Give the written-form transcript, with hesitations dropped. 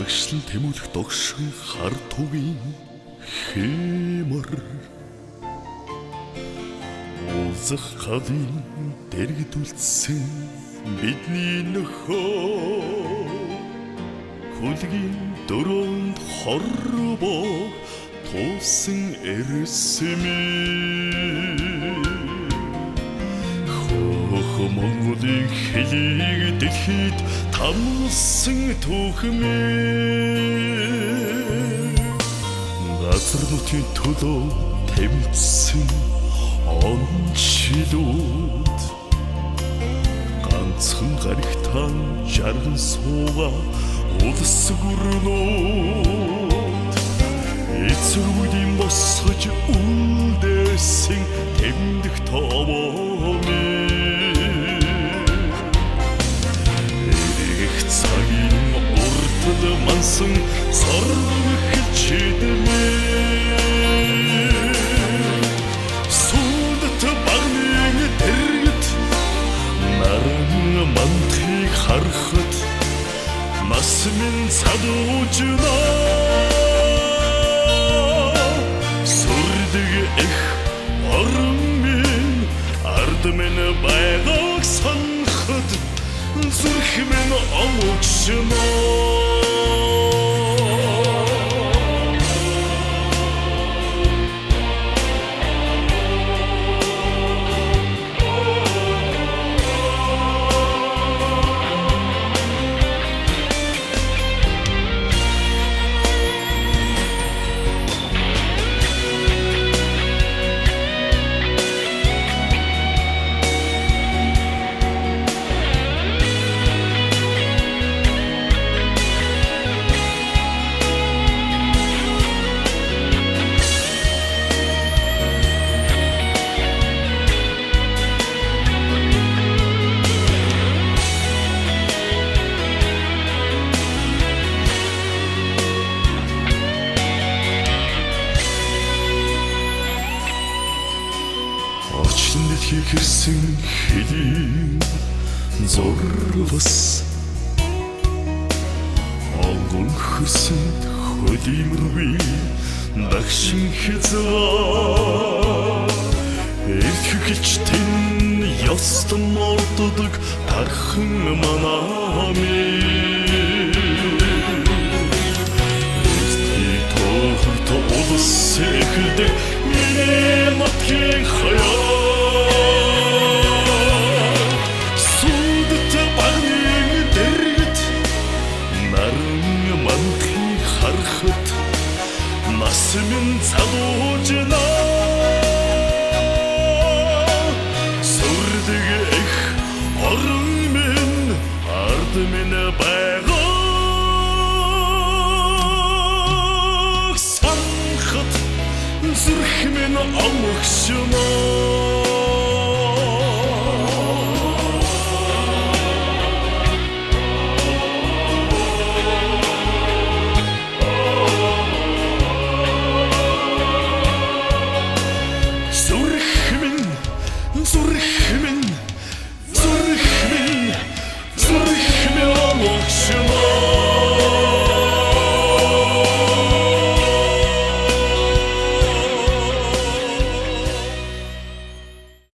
Дагшлан тэмүүлэх догшин хар тугийн хэмэр уулзах халын дэргэдүүлсэн бидний нөхөө хүлгийн дөрөнд хорбоо туусан эрсэмээ хөх Монголын хэлийг дэлхийд тамсан түүхмээ газар нутгийн төлөө тэмцсэн онцлууд ганцхан гаригтан жарган сууга улс гүрнүүд эцэргүүдийн босгож үлдээсэн тэмдэг тоомоо цагийн уртад мансан сорог хэлчихдээ сүлдët багныг дэргэд наран мантхийг харахад нас минь цадуужнаа сүрдэг их орон минь ард минь байгааг санахад зүрх минь омогшноо Хэрсэн хэлийн зорвос онгон хөсөнд хөдимрви дагшин хязгаа эртхэгч тэн ястан морддог тархан манами эсти тохорт улс эхэлдэг миний матхийн хаяа нас минь цадуужнаа сүрдэг их орон минь ард минь байгааг санахад зүрх минь омогшноо